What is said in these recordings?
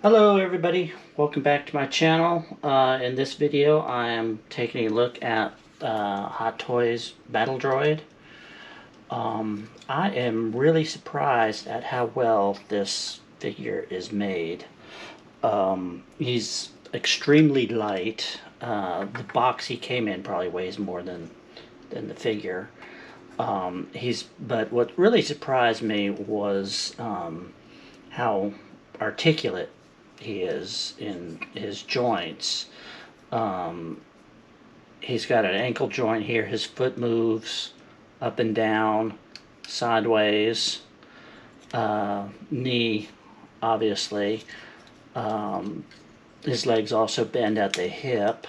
Hello everybody, welcome back to my channel. In this video I am taking a look at Hot Toys Battle Droid. I am really surprised at how well this figure is made. He's extremely light. The box he came in probably weighs more than the figure. But what really surprised me was how articulate he is in his joints. He's got an ankle joint here. His foot moves up and down, sideways. Knee, obviously. His legs also bend at the hip.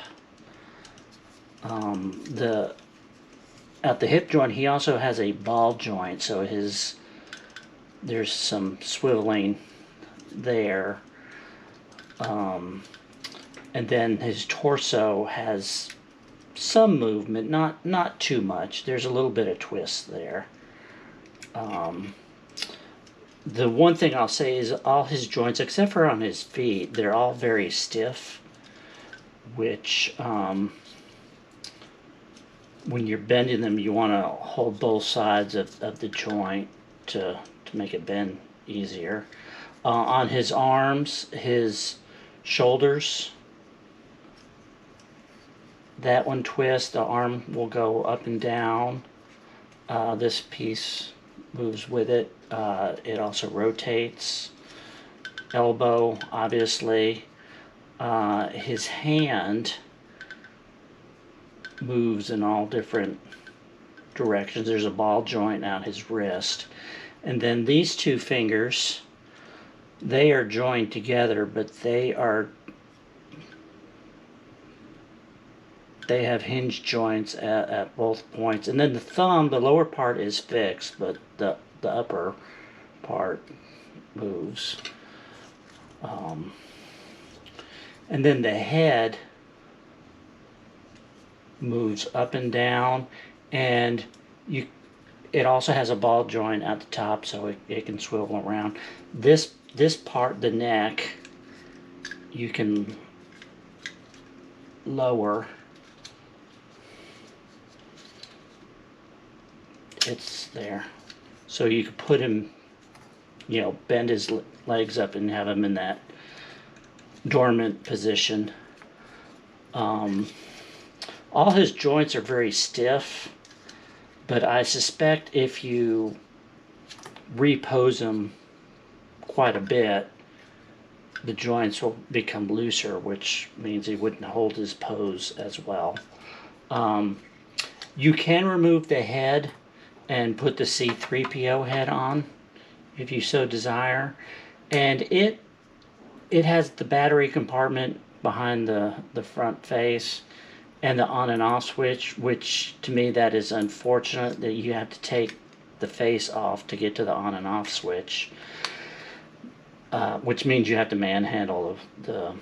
The At the hip joint, he also has a ball joint, so there's some swiveling there. And then his torso has some movement, not too much. There's a little bit of twist there. The one thing I'll say is all his joints, except for on his feet, they're all very stiff, which when you're bending them, you want to hold both sides of the joint to make it bend easier. On his arms, his shoulders, that one twists, the arm will go up and down. This piece moves with it. It also rotates. Elbow, obviously. His hand moves in all different directions. There's a ball joint out his wrist. And then these two fingers, they are joined together, but they have hinge joints at both points. And then the thumb, the lower part is fixed, but the upper part moves. And then the head moves up and down, and it also has a ball joint at the top, so it can swivel around. This part, the neck, you can lower. It's there, so you could put him, bend his legs up and have him in that dormant position. All his joints are very stiff, but I suspect if you repose him quite a bit, the joints will become looser, which means he wouldn't hold his pose as well. You can remove the head and put the C-3PO head on if you so desire, and it has the battery compartment behind the front face and the on and off switch, which to me that is unfortunate that you have to take the face off to get to the on and off switch, which means you have to manhandle the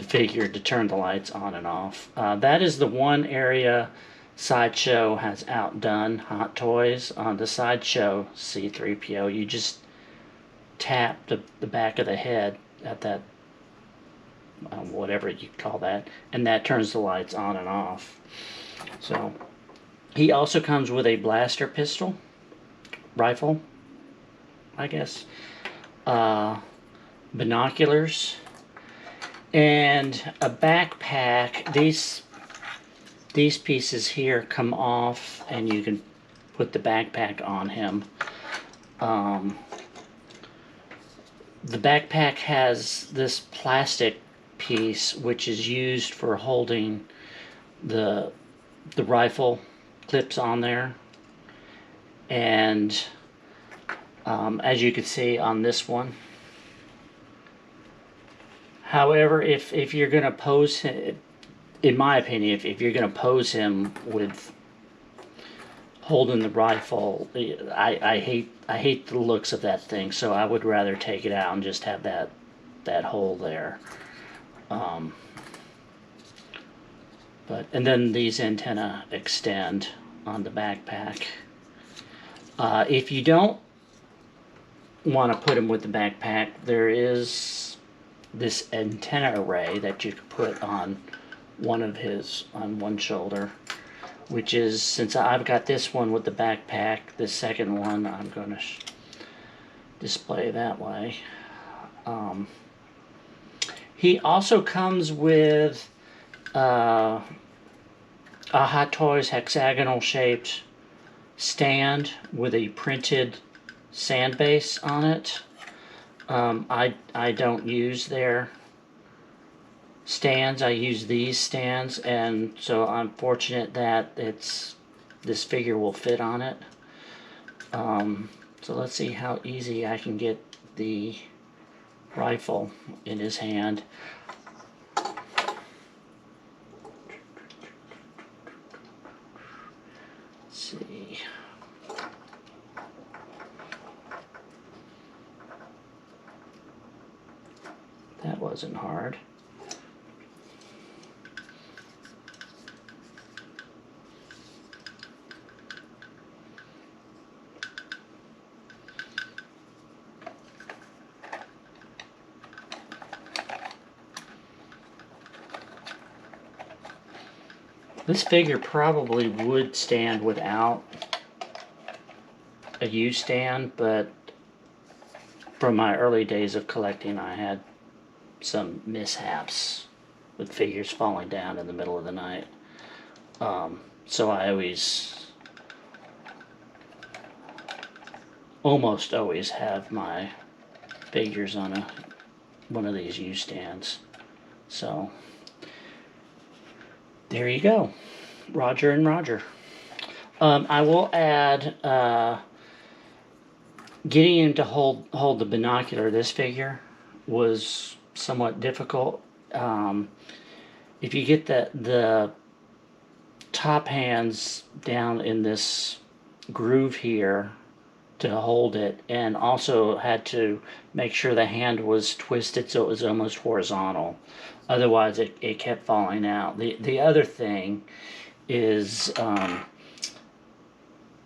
figure to turn the lights on and off. That is the one area Sideshow has outdone Hot Toys. On the Sideshow C-3PO, you just tap the back of the head at that, whatever you call that, and that turns the lights on and off. So he also comes with a blaster pistol, rifle, I guess, binoculars, and a backpack. These pieces here come off, and you can put the backpack on him. The backpack has this plastic piece which is used for holding the rifle clips on there, and as you can see on this one. However, if you're going to pose him, in my opinion, if you're going to pose him with holding the rifle, I hate the looks of that thing, so I would rather take it out and just have that hole there. And then these antenna extend on the backpack. If you don't want to put him with the backpack, there is this antenna array that you could put on on one shoulder, which is, since I've got this one with the backpack, the second one I'm going to display that way. He also comes with a Hot Toys hexagonal shaped stand with a printed sand base on it. I don't use their stands. I use these stands, and so I'm fortunate that this figure will fit on it. So let's see how easy I can get the rifle in his hand. Let's see. That wasn't hard. This figure probably would stand without a U-stand, but from my early days of collecting, I had some mishaps with figures falling down in the middle of the night. So I almost always have my figures on one of these U-stands. So there you go, Roger and Roger. I will add, getting him to hold the binocular. This figure was somewhat difficult. If you get the top hands down in this groove here to hold it, and also had to make sure the hand was twisted so it was almost horizontal. Otherwise, it kept falling out. The other thing is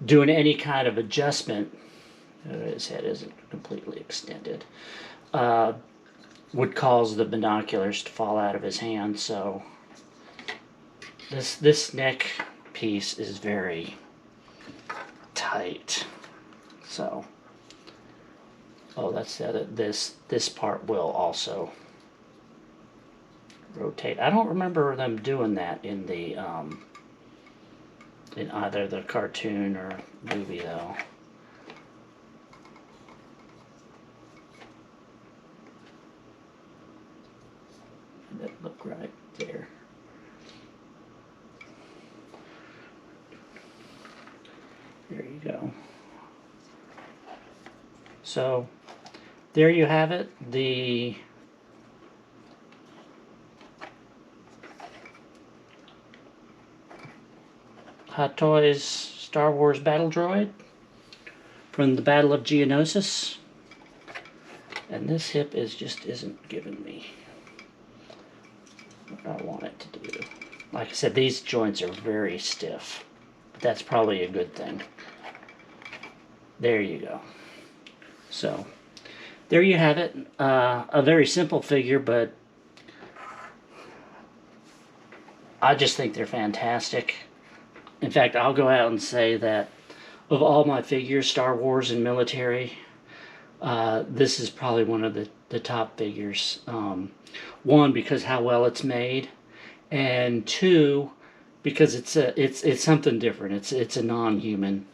doing any kind of adjustment. His head isn't completely extended. Would cause the binoculars to fall out of his hand. So this neck piece is very tight. So, oh, that's the other. This part will also rotate. I don't remember them doing that in the in either the cartoon or movie though. That look right there. There you go. So there you have it. The Hot Toys Star Wars Battle Droid from the Battle of Geonosis. And this hip just isn't giving me what I want it to do. Like I said, these joints are very stiff, but that's probably a good thing. There you go. So there you have it. A very simple figure, but I just think they're fantastic. In fact, I'll go out and say that of all my figures, Star Wars and military, this is probably one of the top figures. One, because how well it's made, and two, because it's something different. It's a non-human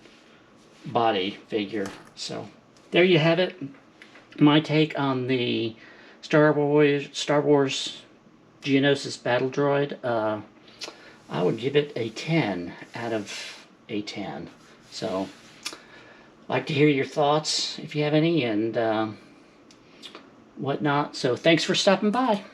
body figure. So there you have it. My take on the Star Wars Geonosis Battle Droid. I would give it a 10 out of a 10. So, like to hear your thoughts if you have any, and whatnot. So thanks for stopping by.